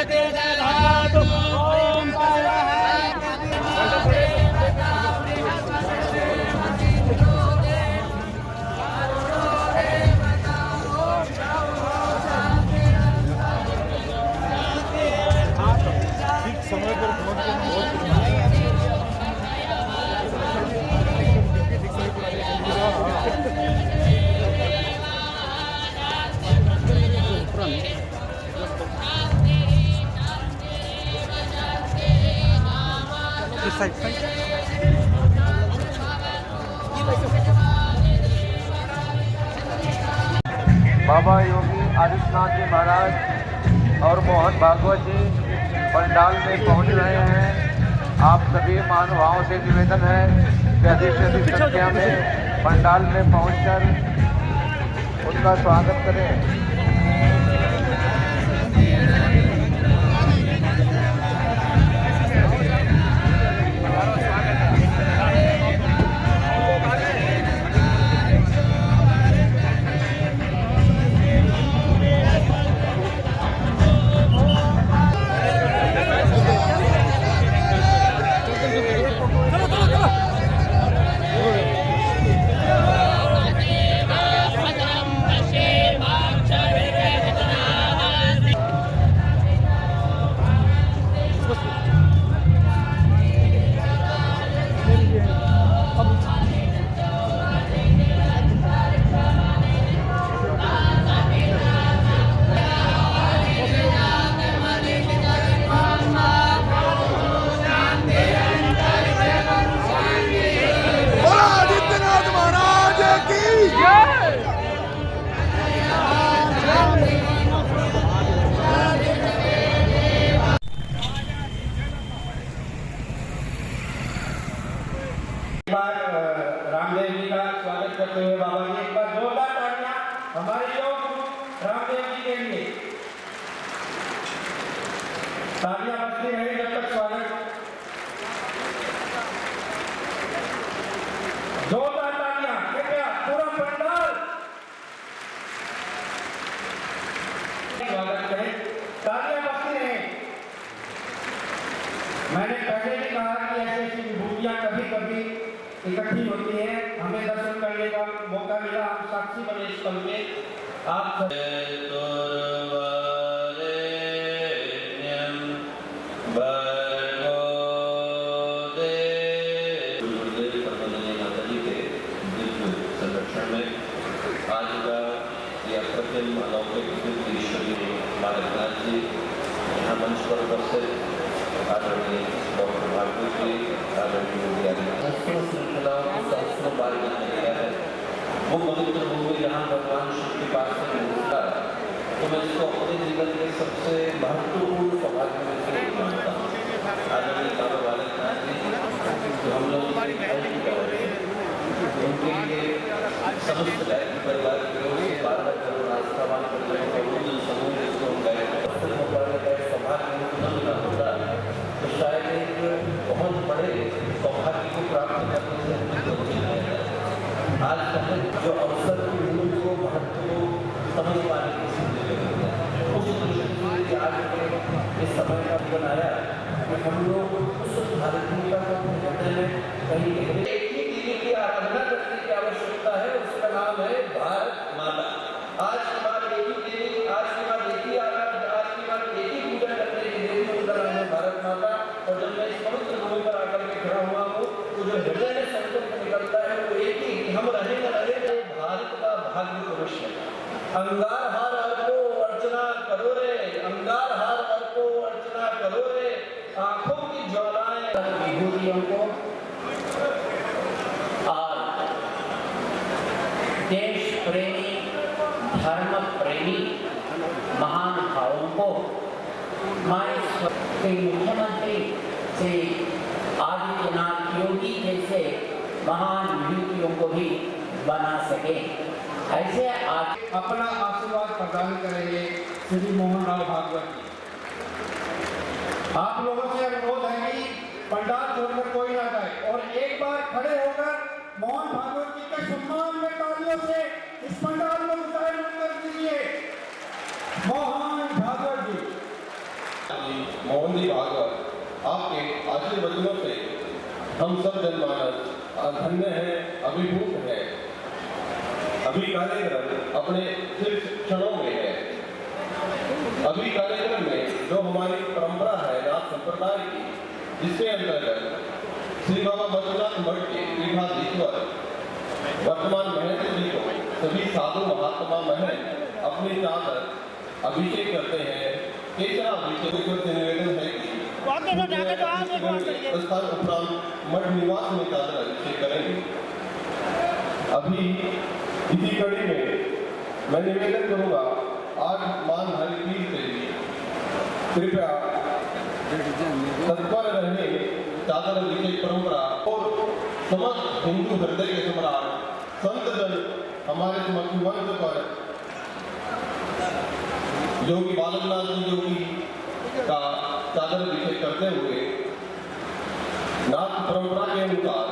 जगते दधातु ओम समय पर बाबा योगी आदित्यनाथ जी महाराज और मोहन भागवत जी पंडाल में पहुंच रहे हैं। आप सभी महानुभावों से निवेदन है कि अधिक से अधिक संख्या में पंडाल में पहुंचकर उनका स्वागत करें। रामदेव जी का स्वागत करते हुए बाबा जी एक बार जोरदार तालियां हमारे लोग रामदेव जी के लिए। तालियां बजती रही जब तक स्वागत। जोरदार तालियां कृपया पूरा पंडाल स्वागत करें। तालियां बजती रहे। मैंने पहले भी कहा कि ऐसी विभूतियां कभी कभी इकट्ठी होती है, हमें दर्शन करने का मौका मिला, हम साक्षी बने इस पल में। आप संरक्षण में आज का यह अप्रतिम अलौकिक ईश्वरी बालकनाथ जी यहाँ मंच पर उपस्थित आदरणीय डॉक्टर भागवत जी, आदरणीय योगी आदित्यनाथ श्रृंखलाओं को सहस्रों बार जन्म लिया है। वो पवित्र भूमि जहाँ भगवान शिव के पास से मिलता है, तो मैं इसको अपने जीवन के सबसे महत्वपूर्ण सौभाग्य में से एक मानता हूँ। आदरणीय बाबा बालकनाथ जी जो हम लोग उनके लिए समस्त गायत्री परिवार की ओर से 12 करोड़ आस्थावान समूह जिसको हम गायत्री सौभाग्य न मिला होता तो शायद एक बहुत बड़े सौभाग्य को प्राप्त करने से हमें वंचित रह जाए। आज हमें जो अवसर को महत्व को समझ पाने की स्थिति में है, उस दृष्टि से आज के इस समय का बनाया कि हम लोग उस भारतीयता को हृदय में कहीं एक ही देवी की आराधना करने की आवश्यकता है, उसका नाम है भारत माता। आज के बाद एक ही देवी, आज के बाद एक ही आराधना, आज के बाद एक ही पूजा करने की देवी उनका नाम है भारत माता। और जब मैं इस पवित्र भूमि पर आकर के खड़ा हुआ हूँ तो जो हृदय में संकल्प निकलता है वो एक ही कि हम रहे न रहे भारत का भाग्य पुरुष है। अंगार हार को अर्चना करो रे, अंगार हार को अर्चना करो रे, आंखों की ज्वालाएं विभूतियों को और देश प्रेमी धर्म प्रेमी महान भावों को हमारे मुख्यमंत्री श्री आदित्यनाथ योगी जैसे महान विभूतियों को भी बना सके, ऐसे आज अपना आशीर्वाद प्रदान करेंगे श्री मोहन राव भागवत जी। आप लोगों से अनुरोध है कि पंडाल छोड़कर कोई ना जाए और एक बार खड़े होकर मोहन भागवत जी के सम्मान में तालियों से इस पंडाल में उच्चारण कर दीजिए। मोहन भागवत जी जी, मोहन जी भागवत, आपके आशीर्वचनों से हम सब जनमानस धन्य है, अभिभूत है। अभी कार्यक्रम अपने सिर्फ क्षणों में है। अभी कार्यक्रम में जो हमारी परंपरा है नाथ संप्रदाय की, जिसके अंतर्गत श्री बाबा बद्रीनाथ मठ के पीठाधीश्वर वर्तमान महंत जी को सभी साधु महात्मा महंत अपनी चादर अभिषेक करते हैं। केसरा अभिषेक से निवेदन है कि प्रस्थान उपरांत मठ निवास में चादर अभिषेक करेंगे। अभी इसी कड़ी में मैं निवेदन करूंगा, आज मान हरिपीर से भी कृपया तत्पर रहने चादर अभिषेक परंपरा और समस्त हिंदू हृदय के सम्राट संत जन हमारे मंच पर योगी बालकनाथ जी योगी का चादर अभिषेक करते हुए नाथ परंपरा के अनुसार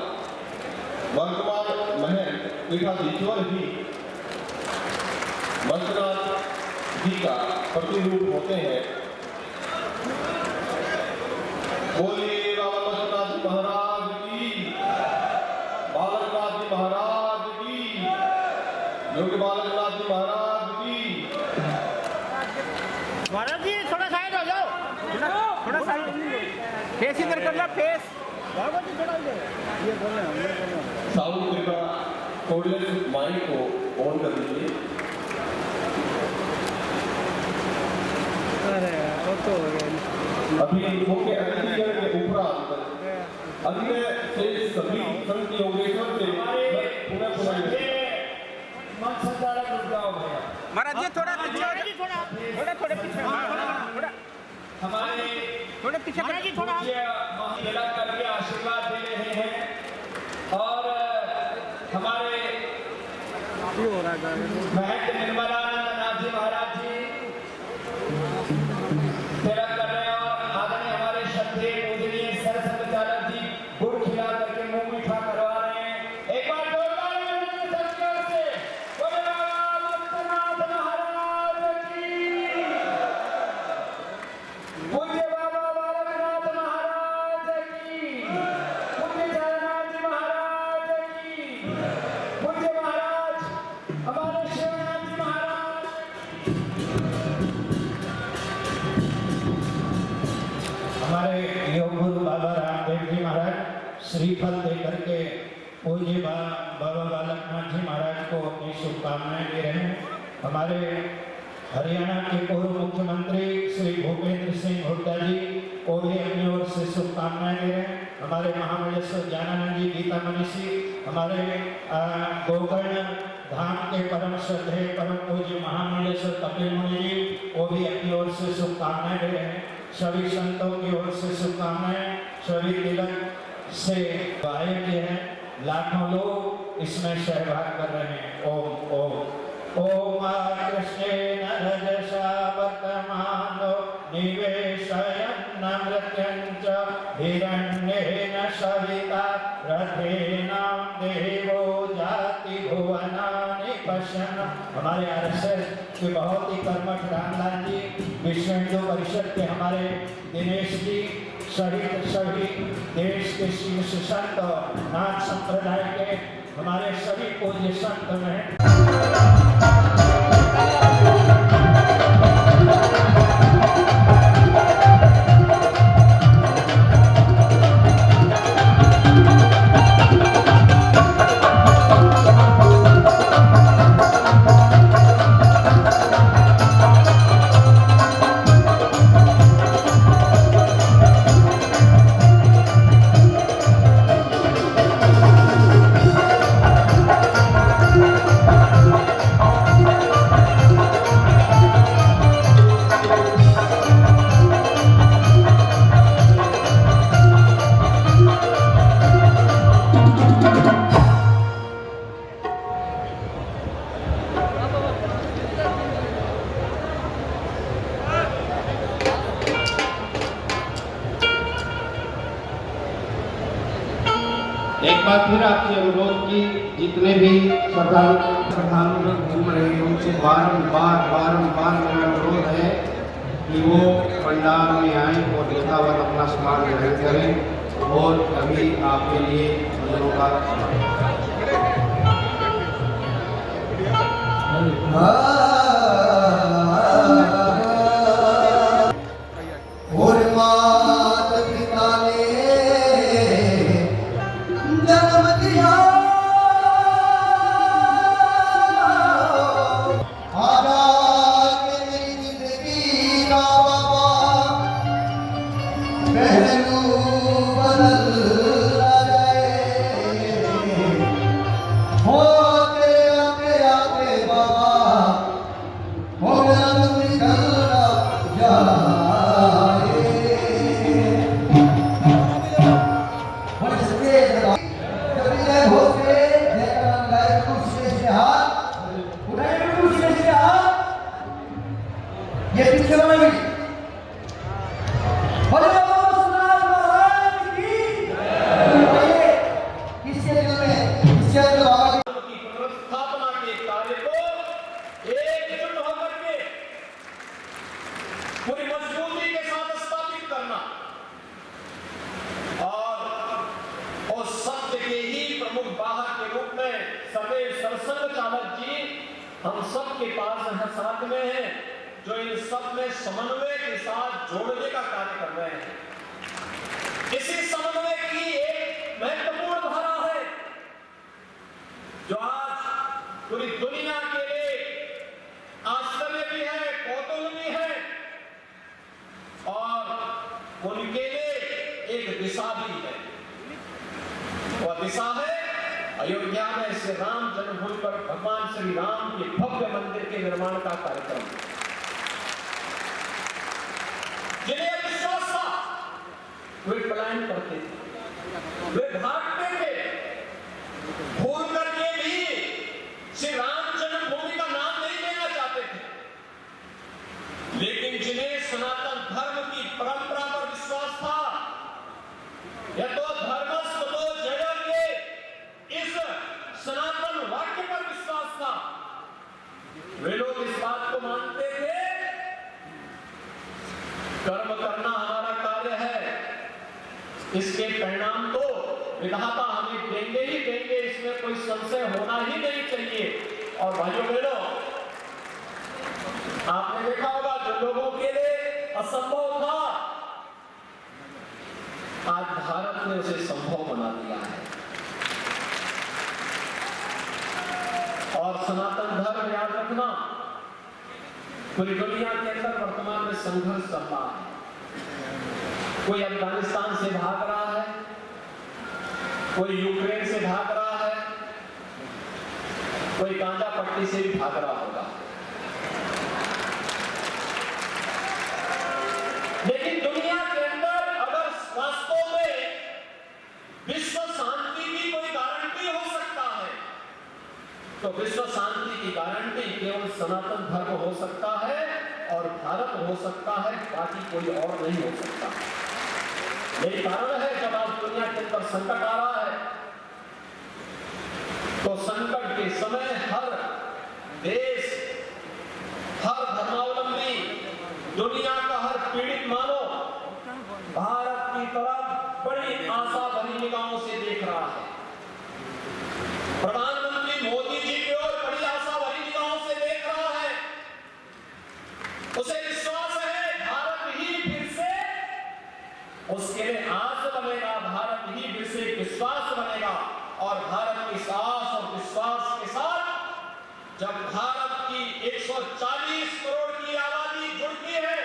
वर्तमान महंत पीठाधीश्वर ही मस्तनाथ जी का प्रतिरूप होते हैं। बोलिए बाबा मस्तनाथ जी महाराज की, बालकनाथ जी महाराज की, योगी बालकनाथ जी महाराज की। महाराज जी थोड़ा साइड हो जाओ, थोड़ा साइड, फेस इधर कर लो, फेस बाबा जी थोड़ा इधर, ये बोले साउंड कृपया कोर्डलेस माइक को ऑन कर दीजिए। अरे वो तो अभी मुख्य अतिथिगण के उपरांत अन्य से सभी संत योगेश्वर से पुनः मन संचालक रुक जाओ भैया। महाराज जी थोड़ा पीछे, थोड़ा पीछे, थोड़ा हमारे थोड़े पीछे महाराज जी थोड़ा महिला करके आशीर्वाद दे रहे हैं और हमारे महंत निर्मलानंद नाथ जी महाराज जी तिलक कर रहे हैं और आदरणीय हमारे श्रद्धेय पूजनीय सरस्वती चालक जी गुड़ खिला करके मुंह मीठा करवा रहे हैं। एक बार जोरदार तालियों से बोले बाबा मस्तनाथ महाराज की, पूज्य बाबा बालकनाथ महाराज की, पूज्य जगन्नाथ जी महाराज की, पूज्य महाराज हमारे शिवनाथ जी महाराज। हमारे योग गुरु बाबा रामदेव जी महाराज श्रीफल दे करके पूज्य बाबा बालकनाथ जी महाराज को अपनी शुभकामनाएं दे रहे हैं। हमारे हरियाणा के पूर्व मुख्यमंत्री श्री भूपेंद्र सिंह हुड्डा जी को भी अपनी ओर से शुभकामनाएं दे रहे हैं। हमारे महामंडलेश्वर ज्ञानानंद जी गीता मनीषी, हमारे गोकर्ण धाम के परम श्रद्धेय परम पूज्य महामंडलेश्वर कपिल मुनि जी वो भी अपनी ओर से शुभकामनाएं दे रहे हैं। सभी संतों की ओर से शुभकामनाएं, सभी तिलक से गाये के हैं, लाखों लोग इसमें सहभाग कर रहे हैं। ओम ओम ओम कृष्णेन रजसा वर्तमानो निवेशयन् मृत्युञ्च हिरण्येन सविता रथेना देवो जाति भुवनानि पश्यन्। हमारे आरएसएस के बहुत ही कर्मठ रामलाल जी, विश्व हिंदू परिषद के हमारे दिनेश जी सहित सभी देश के शीर्ष संत नाथ संप्रदाय के हमारे सभी पूज्य संत में एक बार फिर आपसे अनुरोध की जितने भी श्रद्धालु घूम रहे हैं उनसे बारंबार मेरा अनुरोध है कि वो पंडाल में आएं और यथावत अपना स्नान ग्रहण करें और अभी आपके लिए भजनों का और मात पिता ने जन्म दिया आजा के मेरी जिंदगी का बाबा पहलू बदल जाए हो तेरे आगे आगे बाबा हो रंग निकल जाए ये पीछे बनाई किसके दिल में किसके दिल में की पुनर्स्थापना के कार्य को एकजुट होकर के पूरी मजबूती के साथ स्थापित करना और उस सत्य के ही प्रमुख वाहक के रूप में सदैव सरसंघ चालक जी हम सब के पास हैं, साथ में हैं, जो इन सब में समन्वय के साथ जोड़ने का कार्य कर रहे हैं। इसी समन्वय की एक महत्वपूर्ण धारा है जो आज पूरी दुनिया के लिए आश्चर्य भी है, कौतूहल भी है और उनके लिए एक दिशा भी है। वह दिशा है अयोध्या में श्री राम जन्मभूमि पर भगवान श्री राम के भव्य मंदिर के निर्माण का कार्यक्रम। जिन्हें विश्वास था वे पलायन करते थे, वे भागते थे, भूल करके भी श्री राम जन्मभूमि का नाम नहीं लेना चाहते थे। लेकिन जिन्हें सनातन धर्म की परंपरा पर विश्वास था, या तो धर्मस्व तो जड़ के इस सनातन वाक्य पर विश्वास था, वे लोग इस बात को मानते थे कर्म करना हमारा कार्य है, इसके परिणाम तो विधाता हमें देंगे ही देंगे, इसमें कोई संशय होना ही नहीं चाहिए। और भाइयों बहनों, आपने देखा होगा जो लोगों के लिए असंभव था, आज भारत ने उसे संभव बना दिया है। और सनातन धर्म याद रखना, पूरी दुनिया के अंदर वर्तमान में संघर्ष चल रहा है। कोई अफगानिस्तान से भाग रहा है, कोई यूक्रेन से भाग रहा है, कोई गांजा पट्टी से भी भाग रहा होगा। लेकिन दुनिया के अंदर अगर वास्तव में विश्व शांति की कोई गारंटी हो सकता है, तो विश्व शांति की गारंटी केवल सनातन धर्म हो सकता है और भारत हो सकता है, बाकी कोई और नहीं हो सकता। यही कारण है जब आज दुनिया के अंदर संकट आ रहा है, तो संकट के समय हर देश, हर धर्मावलंबी, दुनिया का हर पीड़ित मानव भारत की तरफ बड़ी आशा भरी निगाहों से देख रहा है। प्रधानमंत्री मोदी जी की ओर बड़ी आशा भरी निगाहों से देख रहा है। उसे विश्वास है भारत ही फिर से, उसके लिए आस बनेगा, भारत ही फिर से विश्वास बनेगा। और भारत की आस और विश्वास के साथ जब भारत की 140 करोड़ की आबादी जुड़ती है,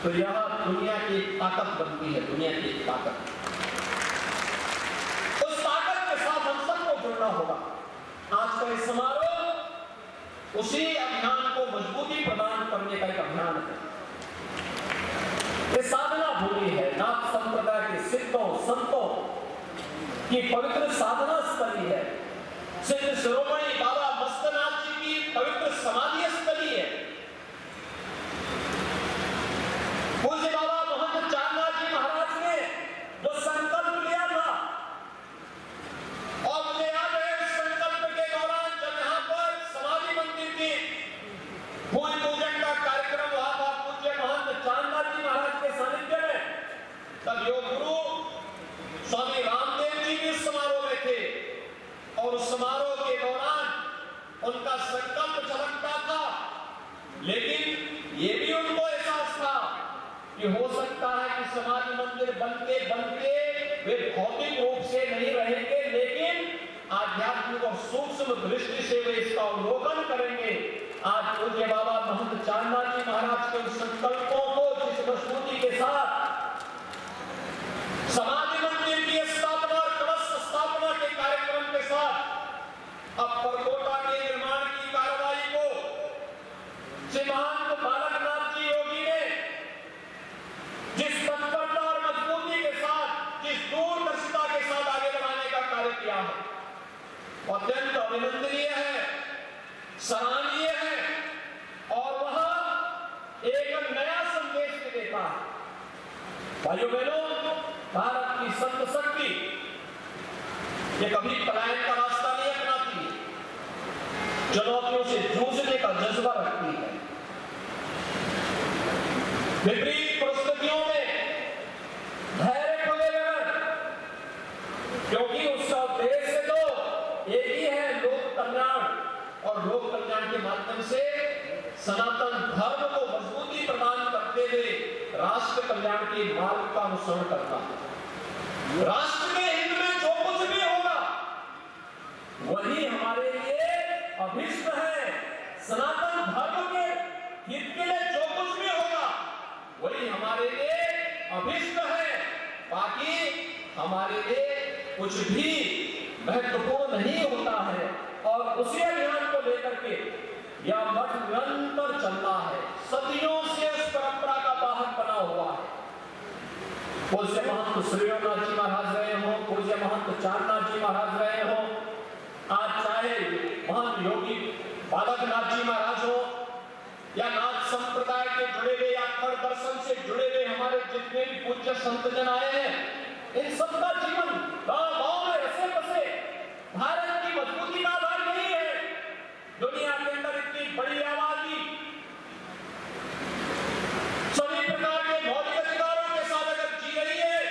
तो यह दुनिया की एक ताकत बनती है, दुनिया की एक ताकत। उस ताकत के साथ हम सबको जुड़ना होगा। आज का इस समारोह उसी अभियान को मजबूती प्रदान करने का एक अभियान है। ये साधना भूमि है, नाथ संप्रदाय के सिद्धों संतों की पवित्र साधना स्थली है। सिद्ध शिरोमणि बाबा मस्तनाथ जी की पवित्र समाधि स्थली है। पूज्य बाबा महंत चांदनाथ जी महाराज ने जो संकल्प लिया था, और मुझे याद है उस संकल्प के दौरान जब यहाँ पर समाधि मंदिर की भूमि पूजन का कार्यक्रम हुआ कि हो सकता है कि समाधि मंदिर बनते बनते वे भौतिक रूप से नहीं रहेंगे, लेकिन आध्यात्मिक और सूक्ष्म दृष्टि से वे इसका अवलोकन करेंगे। आज पूज्य बाबा महंत चांदनाथ जी महाराज के उस संकल्पों को जिस मजबूती के साथ समाधि मंदिर की स्थापना और कलश स्थापना के कार्यक्रम के साथ अब परकोटा के निर्माण की कार्रवाई को श्री महंत बालकनाथ जी योगी ने जिस तत्परता और मजबूती के साथ, जिस दूरदर्शिता के साथ आगे बढ़ाने का कार्य किया है, अत्यंत अभिनंदनीय है, सराहनीय है और वह एक नया संदेश भी देता है। भाइयों बहनों, भारत की संत शक्ति ये कभी पलायन का रास्ता नहीं अपनाती है, चुनौतियों से जूझने का जज्बा रखती है। विपरीत परिस्थितियों में धैर्य खोए बगैर, क्योंकि उसका उद्देश्य तो एक ही है, लोक कल्याण, और लोक कल्याण के माध्यम से सनातन धर्म को मजबूती प्रदान करते हुए राष्ट्र कल्याण के मार्ग का अनुसरण करना है। राष्ट्र के हित में जो कुछ भी होगा वही हमारे लिए अभिष्ट है। सनातन धर्म के हित के लिए जो कुछ भी होगा वही हमारे लिए अभिष्ट है। बाकी हमारे लिए कुछ भी महत्वपूर्ण नहीं होता है। और उसी अभियान को लेकर के यह मठ निरंतर चल रहा है, सदियों से उस परंपरा का वाहक बना हुआ है। पूज्य महंत श्रीनाथ जी महाराज रहे हो, पूज्य महंत चांदनाथ जी महाराज रहे हो, आज चाहे महंत योगी बालकनाथ जी महाराज हो या नाथ संप्रदाय के जुड़े हुए या खड़ दर्शन से जुड़े हुए हमारे जितने भी पूज्य संत जन आए हैं, इन सबका जीवन गांव में रसे बसे भारत की मजबूती का आधार नहीं है। दुनिया के अंदर इतनी बड़ी आबादी सभी प्रकार के मौलिक अधिकारों के साथ अगर जी रही है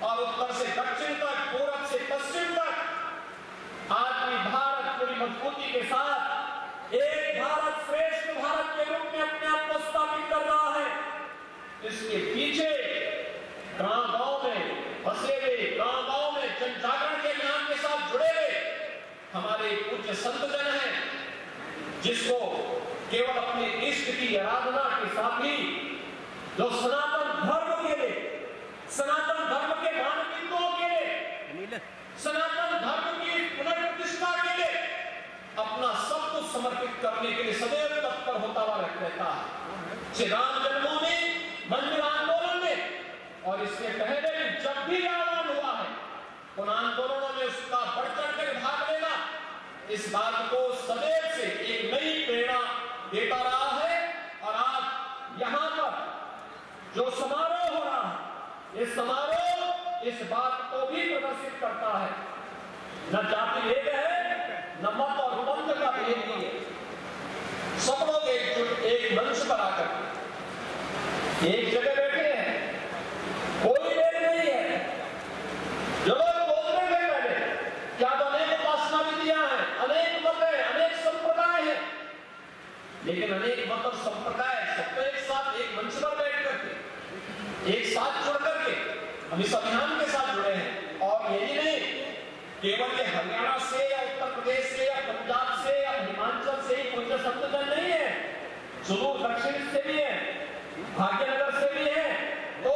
और उत्तर से दक्षिण तक, पूरब से पश्चिम तक आज भी भारत पूरी मजबूती के साथ एक भारत श्रेष्ठ भारत के रूप में अपने आप को स्थापित कर रहा है। इसके पीछे गांव में फंसे हुए, गांव में जन जागरण के अभियान के साथ जुड़े हुए हमारे पूज्य संत जन हैं, जिसको केवल अपने इष्ट की आराधना के साथ ही जो सनातन धर्म के लिए, सनातन धर्म के मानदंडों के लिए, सनातन धर्म की पुनर्प्रतिष्ठा के लिए अपना सब कुछ समर्पित करने के लिए सदैव तत्पर होता हुआ रहता है। श्री राम जन्मभूमि मंदिर आंदोलन में और इससे पहले भी जब भी आह्वान हुआ है उन आंदोलनों में उसका बढ़ चढ़ कर भाग लेना इस बात को सदैव से एक नई प्रेरणा देता रहा है। और आज यहाँ पर जो समारोह हो रहा है, ये समारोह इस बात को भी प्रदर्शित करता है। न जाति भेद है, न मत और पंथ का भेद नहीं है। सब लोग एक मंच पर आकर एक जगह बैठे हैं, कोई भेद नहीं है। जो लोग बोलते थे पहले, क्या तो अनेक उपासना विधियां हैं, अनेक मत हैं, अनेक संप्रदाय हैं, लेकिन अनेक मत और संप्रदाय सबको एक साथ एक मंच पर बैठ करके एक साथ जुड़ करके हम इस अभियान के साथ जुड़े हैं। और यही नहीं, केवल ये हरियाणा से या उत्तर प्रदेश से या पंजाब से या हिमाचल से ही पूज्य संत जन नहीं है, सुदूर दक्षिण से भी है, भाग्यनगर से भी है, तो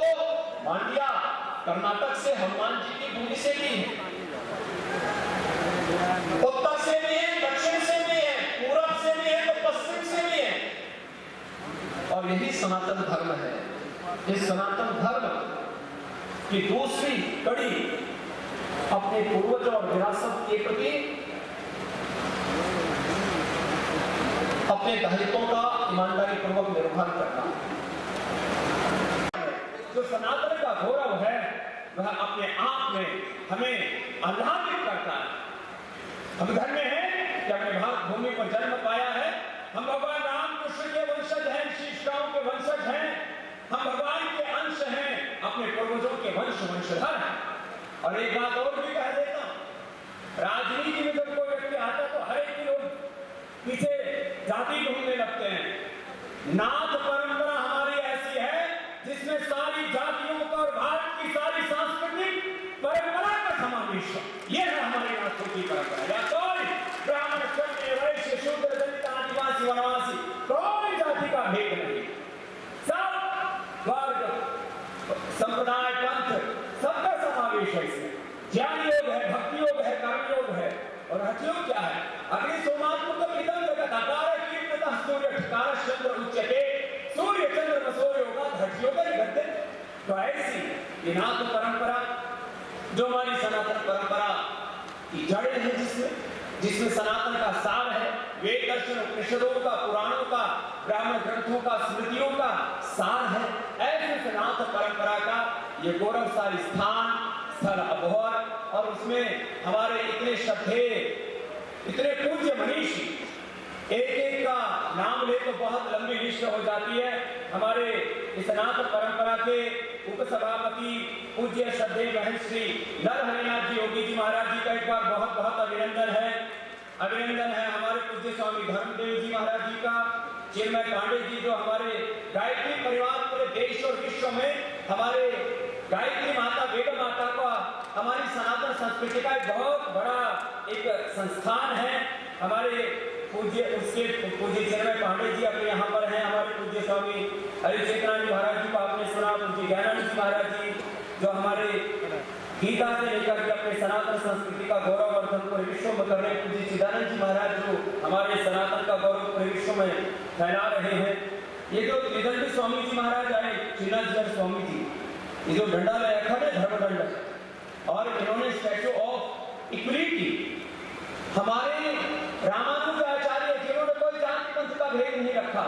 मांड्या कर्नाटक से हनुमान जी की भूमि से भी है, उत्तर से भी है, दक्षिण से भी है, पूरब से भी है, तो पश्चिम से भी है। और यही सनातन धर्म है। इस सनातन धर्म की दूसरी कड़ी अपने पूर्वज और विरासत के प्रति अपने दायित्वों का ईमानदारी पूर्वक निर्वहन करना। जो सनातन का गौरव है वह अपने आप में हमें आह्लादित करता है। हम घर में हैं कि अपने भारत भूमि पर जन्म पाया है, हम भगवान राम कृष्ण के वंशज हैं, शीश राम के वंशज हैं, हम भगवान के अंश हैं, अपने पूर्वजों के वंशधर हैं। और एक बात और भी कह देता हूं, राजनीति में जब कोई व्यक्ति आता तो हर एक लोग पीछे जाति ढूंढने लगते हैं। नाथ परंपरा हमारी ऐसी है योग है इसमें, ज्ञान योग है, भक्ति योग है, कर्म योग है। और हठ योग क्या है? अग्नि सोमात्मक इदं जगत् अकार कीर्ततः सूर्य ठकार चंद्र उच्यते सूर्य चंद्र सूर्य होगा हठ योग निगद्य। तो ऐसी ये नाथ परंपरा जो हमारी सनातन परंपरा की जड़ है, जिसमें सनातन का सार है, वेद दर्शन उपनिषदों का, पुराणों का, ब्राह्मण ग्रंथों का, स्मृतियों का सार है, ऐसे सनातन परंपरा का ये गौरवशाली स्थल अबोहर, और उसमें हमारे इतने श्रद्धेय, इतने पूज्य मनीषी, एक एक का नाम ले तो बहुत लंबी लिस्ट हो जाती है। हमारे इस सनातन परंपरा के उपसभापति पूज्य श्रद्धेय महंत श्री नर हरिनाथ जी योगी जी महाराज जी का एक बार बहुत बहुत अभिनंदन है। अभिनंदन है हमारे पूज्य स्वामी धर्मदेव जी महाराज जी का, चिन्मय पांडे जी जो हमारे गायत्री परिवार पूरे देश और विश्व में हमारे गायत्री माता वेद माता का हमारी सनातन संस्कृति का एक बहुत बड़ा एक संस्थान है। हमारे पूज्य उसके पूज्य चिन्मय पांडे जी अपने यहाँ पर हैं। हमारे पूज्य स्वामी हरिचेतनानंद महाराज जी को आपने सुना, पूज्य ज्ञानानंद जी महाराज जी जो हमारे गीता से लेकर के अपने सनातन संस्कृति का गौरववर्धन पूरे विश्व में कर रहे हैं। पूज्य चिदानंद जी महाराज जो हमारे सनातन का गौरव पूरे विश्व में फैला रहे हैं। ये जो त्रिदंडी स्वामी जी महाराज आए, चिन्नाजीवर स्वामी जी, ये जो डंडा ले रखा है धर्मदंड, और इन्होंने स्टैचू ऑफ इक्वलिटी हमारे रामानुजाचार्य जिन्होंने कोई जाति पंथ का भेद नहीं रखा,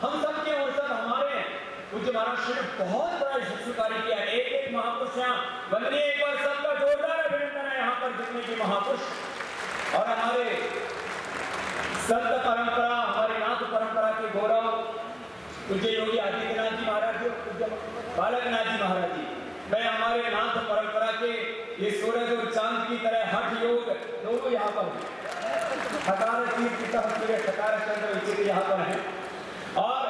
हम सब के और सब हमारे पूज्य महाराज श्री ने बहुत बड़ा यशस्वी कार्य किया। एक एक महापुरुष यहाँ बंदे, एक बार सबका जोरदार अभिनंदन है यहाँ पर जितने भी महापुरुष और हमारे संत परंपरा, हमारे नाथ परंपरा के गौरव पूज्य योगी आदित्यनाथ जी महाराज जी, पूज्य बालकनाथ जी महाराज जी, मैं हमारे नाथ परंपरा के ये सूरज और चांद की तरह हठ योग दोनों यहाँ पर ठकार चंद्र यहाँ पर है। और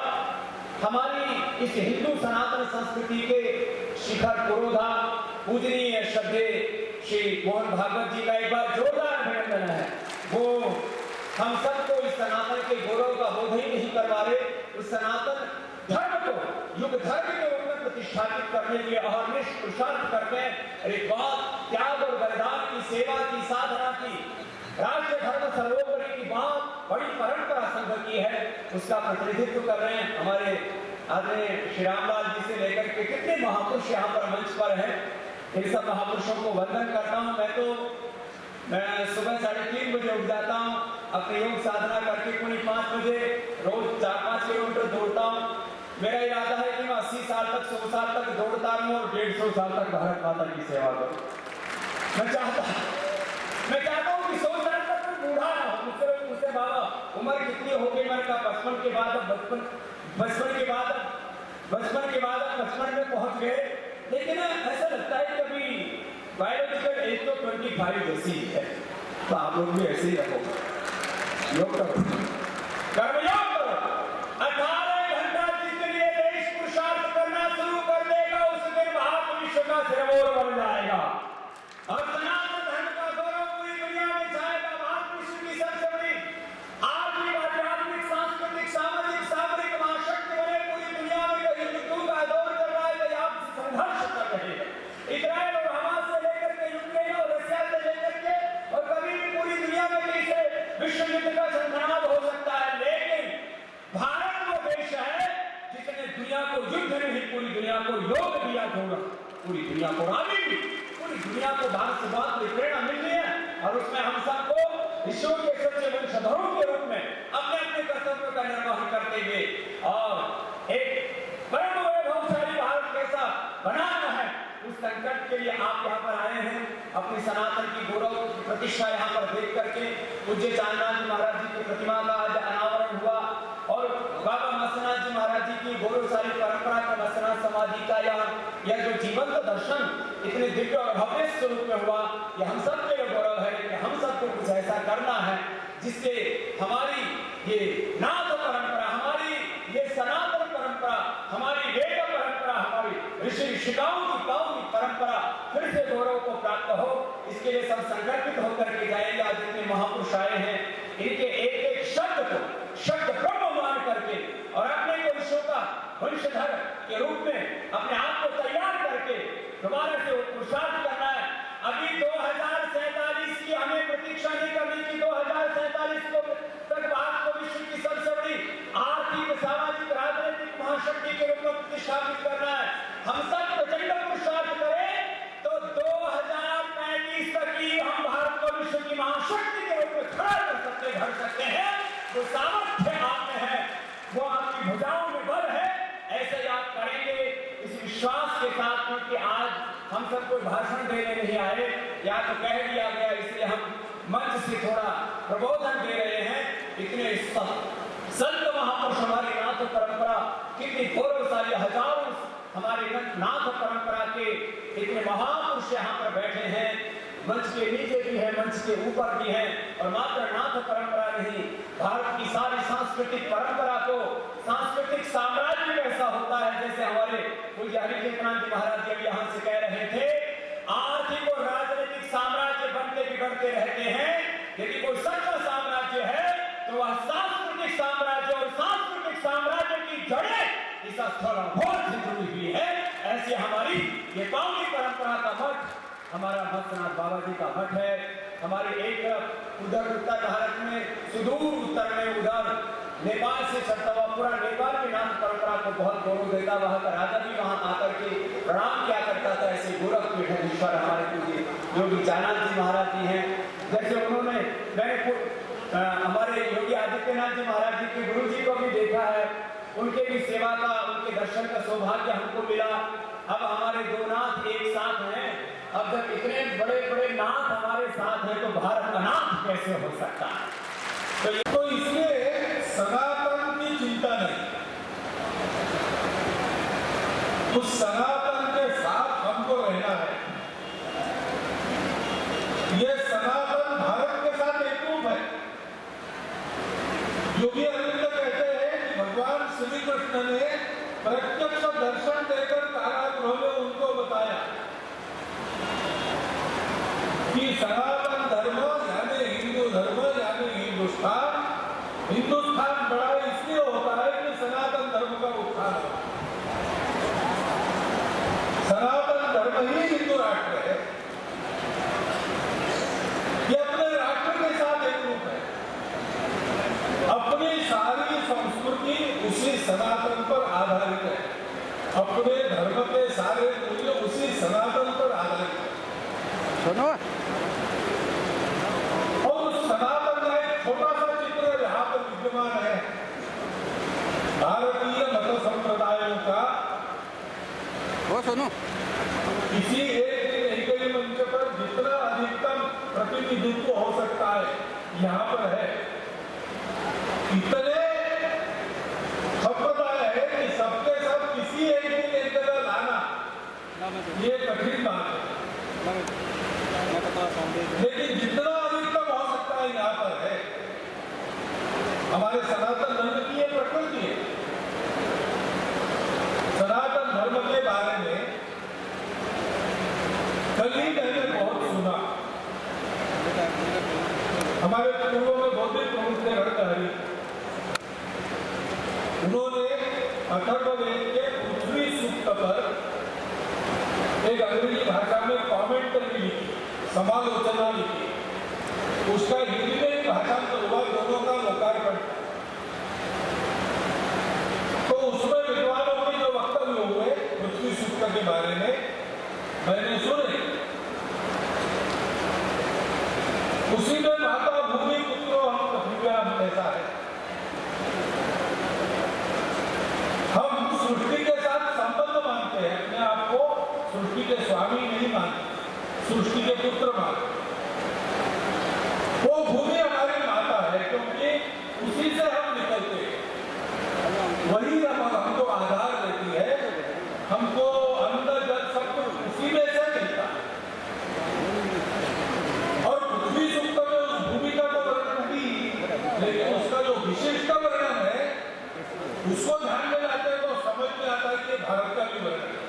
हमारी इस हिंदू सनातन संस्कृति के शिखर पुरोधा पूजनीय श्रद्धेय श्री मोहन भागवत जी का एक बार जोरदार अभिनंदन है। वो हम सबको इस सनातन के गौरव का बोध ही नहीं करवा रहे, उस सनातन धर्म को युग धर्म के रूप में प्रतिष्ठापित करने के लिए अहर्निश पुरुषार्थ करते हैं। एक बात त्याग और बलिदान की, सेवा की, साधना की, राष्ट्र धर्म सर्वोपरि की बात बड़ी परंपरा संघ की है, उसका प्रतिनिधित्व कर रहे हैं हमारे आदरणीय श्री रामलाल जी से लेकर के कितने महापुरुष यहाँ पर मंच पर हैं। इन सब महापुरुषों को वंदन करता हूँ। मैं सुबह 3:30 बजे उठ जाता हूँ, अपने योग साधना करके पुणे 5 बजे रोज 4-5 किलोमीटर दौड़ता हूँ। मेरा इरादा है कि मैं 80 साल तक, 100 साल तक दौड़ता रहूं और 150 साल तक भारत माता की सेवा करूं। मैं चाहता हूं कि 100 साल तक मैं बूढ़ा ना हो। मुझसे बाबा उम्र कितनी हो गई? मैंने कहा 55 के बाद बचपन में पहुंच गए। लेकिन ऐसा लगता है कभी बायोलॉजिकल एज तो 25 जैसी है, तो आप लोग भी ऐसे ही रहो, योग करो, कर्मयोग करो। 18 घंटा जिसके लिए देश पुरुषार्थ करना शुरू कर देगा, उस दिन भारत विश्व का सिरमौर बन जाएगा और सनातन धर्म का गौरव पूरी दुनिया में छाएगा। भारत विश्व की सबसे बड़ी आर्थिक, आध्यात्मिक, सांस्कृतिक, सामाजिक, सामरिक महाशक्ति बने पूरी दुनिया में। कहीं हिंदू का दौर चल रहा है, कहीं आप संघर्ष कर रहे हैं। इजराइल और हमास से लेकर के यूक्रेन और रशिया से लेकर के और कभी भी पूरी दुनिया में कैसे विश्व युद्ध का संघर्ष हो सकता है। लेकिन भारत वो देश है जिसने दुनिया को युद्ध नहीं, पूरी दुनिया को योग दिया होगा, पूरी दुनिया को रामी भी, पूरी दुनिया को भारत से बहुत प्रेरणा मिल रही है। और उसमें हम सबको विश्व के सच्चे वंशधरों के रूप में अपने अपने कर्तव्यों का निर्वहन करते हुए और एक परम वैभवशाली भारत कैसा बनाना है, उस संकल्प के लिए आप यहाँ पर आए हैं। अपनी सनातन की गौरव की प्रतिष्ठा यहाँ पर देख करके पूज्य चांदनाथ जी महाराज जी की प्रतिमा का आज अनावरण हुआ और बाबा मत्स्यनाथ जी महाराज जी की गौरवशाली परंपरा का मत्स्यनाथ समाधि का यह जो जीवंत दर्शन इतने दिव्य और भव्य स्वरूप में हुआ, यह हम सब के लिए गौरव है कि हम सबको कुछ ऐसा करना है जिससे हमारी ये नाथ परंपरा, हमारी ये सनातन परंपरा, हमारी वेद परंपरा, हमारी ऋषि ऋषिकाओं की पावनी परंपरा फिर से गौरव को प्राप्त हो। इसके लिए सब संकल्पित होकर के जाएंगे। आज जितने महापुरुष आए हैं, इनके एक एक शब्द को शब्द ब्रह्म मान करके और अपने को विश्व का वंशधर के रूप में अपने आप को तैयार करके दोबारा से पुरुषार्थ करना है। अभी 2047 की हमें प्रतीक्षा नहीं करनी कि 2047 को तक भारत को विश्व की सबसे बड़ी आर्थिक, सामाजिक, राजनीतिक महाशक्ति के रूप में प्रतिष्ठापित करना है। हम सब प्रचंड पुरुषार्थ करें तो 2035 तक ही हम भारत को विश्व की महाशक्ति के रूप में खड़ा कर सकते हैं। जो सामर्थ्य आप में है वो आपकी भुजाओं में बल है। ऐसे ही आप करेंगे इस विश्वास के साथ, क्योंकि आज हम सब कोई भाषण देने नहीं आए, या तो कह दिया गया इसलिए हम मंच से थोड़ा प्रबोधन दे रहे हैं। इतने संत महापुरुष हमारी नाथ परंपरा कितनी गौरवशाली, हजारों हमारे नाथ परंपरा के इतने महापुरुष यहाँ पर बैठे हैं। मंच के नीचे भी है, मंच के ऊपर भी है। और मात्र नाथ परंपरा नहीं, भारत की सारी सांस्कृतिक परंपरा को, सांस्कृतिक साम्राज्य ऐसा होता है जैसे हमारे पूज्य हरिकेतनाथ जी महाराज जी यहाँ से कह रहे थे, आर्थिक और राजनीतिक साम्राज्य बनते बिगड़ते रहते हैं, यदि कोई सच्चा साम्राज्य है तो वह सांस्कृतिक साम्राज्य, और सांस्कृतिक साम्राज्य की जड़ें इस स्थल से जुड़ी हुई है। ऐसे हमारी ये पावनी परंपरा का मठ हमारा मत्स्यनाथ बाबा जी का मठ है। हमारे एक उधर उत्तर भारत में, सुदूर उत्तर में, उधर नेपाल से सटता हुआ पूरा नेपाल की नाथ परंपरा को बहुत गौरव देता। वहां का राजा भी वहां आकर के प्रणाम किया करता था। ऐसे गोरखपीठेश्वर हमारे पूज्य योगी चानक जी महाराज जी हैं, जैसे उन्होंने, मैंने हमारे योगी आदित्यनाथ जी महाराज जी के गुरु जी को भी देखा है, उनके भी सेवा का, उनके दर्शन का सौभाग्य हमको मिला। अब हमारे दो नाथ एक साथ हैं। अब जब इतने बड़े बड़े नाथ हमारे साथ हैं तो भारत का नाथ कैसे हो सकता है? तो इसलिए सनातन की चिंता नहीं, उस सनातन के साथ हमको रहना है। ये सनातन भारत के साथ एकरूप है। योगी अरविंद कहते हैं कि भगवान श्री कृष्ण ने प्रत्यक्ष दर्शन देकर कारागृह में उनको बताया कि सनातन धर्म यानी हिंदू धर्म यानी हिंदुस्तान बड़ा इसलिए होता है कि सनातन धर्म का उत्थान है। सनातन धर्म ही हिंदू राष्ट्र है, ये अपने राष्ट्र के साथ एक रूप है। अपनी सारी संस्कृति उसी सनातन पर आधारित है, अपने धर्म के सारे मूल्य उसी सनातन पर आधारित है। सुनो, और उस सनातन का एक छोटा सा चित्र यहाँ पर विद्यमान है। भारतीय मत संप्रदायों का वो सुनो, किसी एक दिन एक ही मंच पर जितना अधिकतम प्रतिनिधित्व हो सकता है यहाँ पर है। इतने संप्रदाय है कि सबके सब किसी एक दिन एक जगह लाना ये कठिन बात है, लेकिन जितना अधिकतम हो सकता है यहाँ पर है। हमारे सनातन धर्म की ये प्रकृति है। सनातन धर्म के बारे में कल ही मैंने बहुत सुना। हमारे पूर्व में बौद्धिक प्रमुख थे गडकरी, उन्होंने अथर्ववेद के पृथ्वी सूक्त पर एक अंग्रेजी भाषा में कमेंटरी लिखी, समालोचना लिखी। उसका हिंदी में भाषांतर हुआ, दोनों का लोकार्पण। तो उसमें विद्वानों के जो वक्तव्य हुए पृथ्वी सूक्त के बारे में मैंने सुने। उसी में माता भूमि पुत्रो हम पृथ्व्याम ऐसा है। हम सृष्टि के साथ संबंध मानते हैं, अपने आप को सृष्टि के स्वामी नहीं मानते, सृष्टि के पुत्र मानते। वो भूमि हमारी माता है, क्योंकि उसी से हम निकलते हैं, वही हमको आधार देती है, हमको अन्न जल सब कुछ उसी में से मिलता है। और पृथ्वी सूक्त में उस भूमि का तो वर्णन भी, लेकिन उसका जो विशिष्ट वर्णन है उसको ध्यान में लाते हैं तो समझ में आता है कि भारत का भी वर्णन है।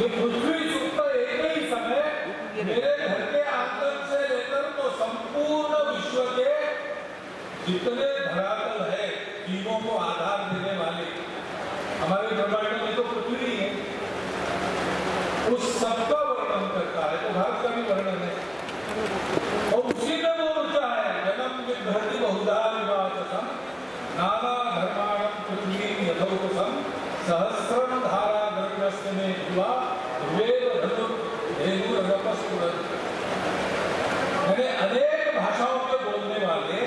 ये पृथ्वी सूक्त एक ही समय मेरे घर के आंगन से लेकर तो संपूर्ण विश्व के जितने धरातल है, जीवों को आधार देने वाले, हमारे ब्रह्मांड में तो पृथ्वी है, उस सबका वर्णन करता है तो भारत का भी वर्णन है और उसी में वो ऊर्जा है जन्म विभ्रति बहुधा विवाचसम नाना धर्माणम पृथ्वी यथोपसम सहस्रम धारा गर्भस्य में युवा वेद धनु धेनु रपस्पुरन। मैंने अनेक भाषाओं के बोलने वाले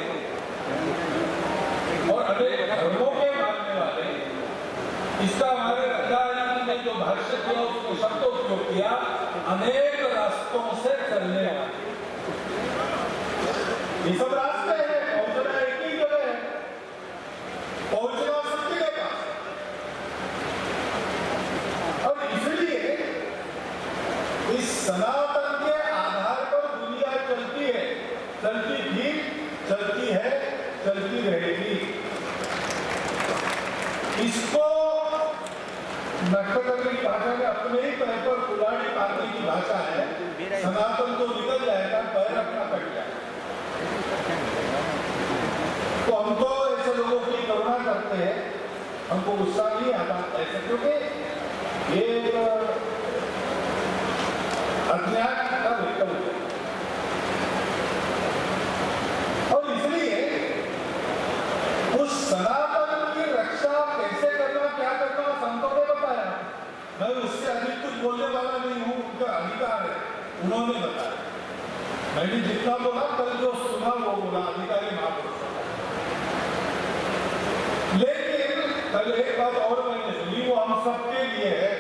और अनेक धर्मों के मानने वाले, इसका हमारे राजा ने जो भाष्य किया उसको शब्द उपयोग किया, अनेक रास्तों से चलने वाले। ये सब रास्ते हैं, पहुंचना एक ही जगह है, पहुंचना सत्य के पास। और इसलिए इस सनातन के आधार पर दुनिया चलती है, चलती थी, चलती है, चलती रहेगी। इसको नक्शा की भाषा में अपने ही पैर पर कुल्हाड़ी पानी की भाषा है, सनातन तो निकल जाएगा, पैर अपना कट जाएगा। तो हम तो ऐसे लोगों की करुणा करते हैं, हमको गुस्सा नहीं आता ऐसे, क्योंकि ये अज्ञान का विकल्प है। और इसलिए उस सनातन की रक्षा कैसे करना, क्या करना संतों ने बताया। मैं उससे अधिक कुछ बोलने वाला नहीं हूं, उनका अधिकार है, उन्होंने बताया। मैंने जितना बोला, कल जो सुना वो बोला, अधिकारी महापुरुष। लेकिन कल एक बात और मैंने सुनी, वो हम सबके लिए है।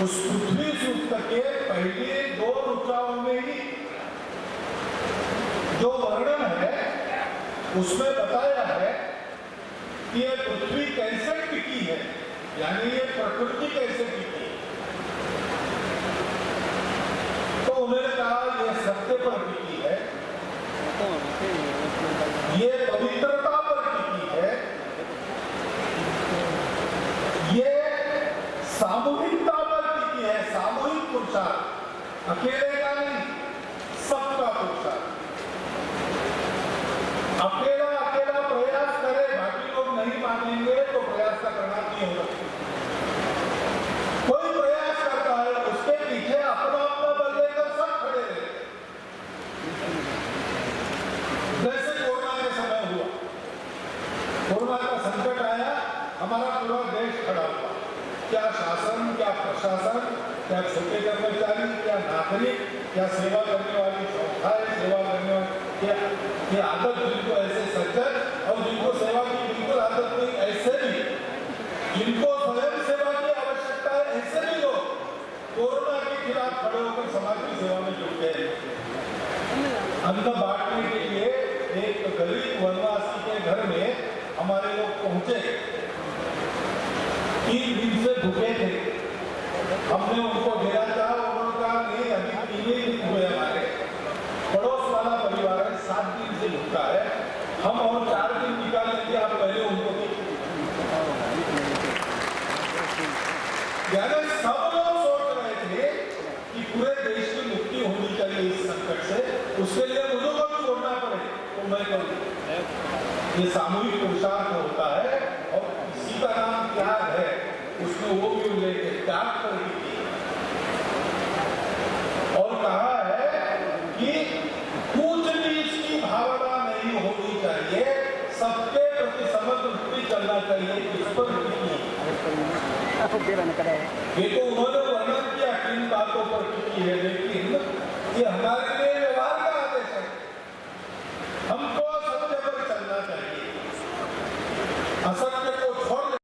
उस पृथ्वी सूक्त के पहले 2 ऋचाओं में ही जो वर्णन है उसमें बताया है कि ये पृथ्वी कैसे टिकी है, यानी ये प्रकृति कैसे टिकी है। तो उन्होंने कहा ये सत्य पर टिकी है, ये पवित्रता पर टिकी है, ये सामूहिकता पर टिकी है, सामूहिक पुरुषार्थ, अकेले का नहीं, सबका पुरुषार्थ। अकेला अकेला प्रयास करे, बाकी लोग नहीं मानेंगे तो प्रयास का करना नहीं होगा। कोई प्रयास करता है, उसके पीछे अपना अपना बल लेकर सब खड़े रहे। जैसे कोरोना के समय हुआ, कोरोना का संकट आया, हमारा पूरा देश खड़ा हुआ। क्या शासन, क्या प्रशासन, क्या छोटे कर्मचारी, क्या नागरिक, क्या सेवा करने वाली संस्थाएं, सेवा करने वाली, क्या आदत जिनको ऐसे सज्जन और जिनको सेवा की बिल्कुल आदत नहीं, ऐसे भी जिनको स्वयं सेवा की आवश्यकता है, ऐसे भी लोग कोरोना के खिलाफ खड़े होकर समाज की सेवा में जुट गए। अन्न बांटने के लिए एक गरीब वनवासी के घर में हमारे लोग पहुंचे, 3 दिन से भूखे थे। हमने उनको दिया था, उन्होंने कहा नहीं अभी 3 दिन हुए, हमारे पड़ोस वाला परिवार है 7 दिन से भूखा है, हम और 4 दिन निकालेंगे, आप पहले उनको यानी सब लोग सोच रहे थे कि पूरे देश की मुक्ति होनी चाहिए इस संकट से, उसके लिए मुझे को भी छोड़ना पड़े तो मैं करूँ। ये सामूहिक पुरुषार्थ होता है और इसी का नाम त्याग है। उसमें वो भी उल्लेख है, त्याग पर की और कहा है कि ऊंच नीच की भावना नहीं होनी चाहिए, सबके प्रति समदृष्टि चलना चाहिए। इस पर ये तो उन्होंने वर्णन किया किन बातों पर टिकी है, लेकिन ये हमारे लिए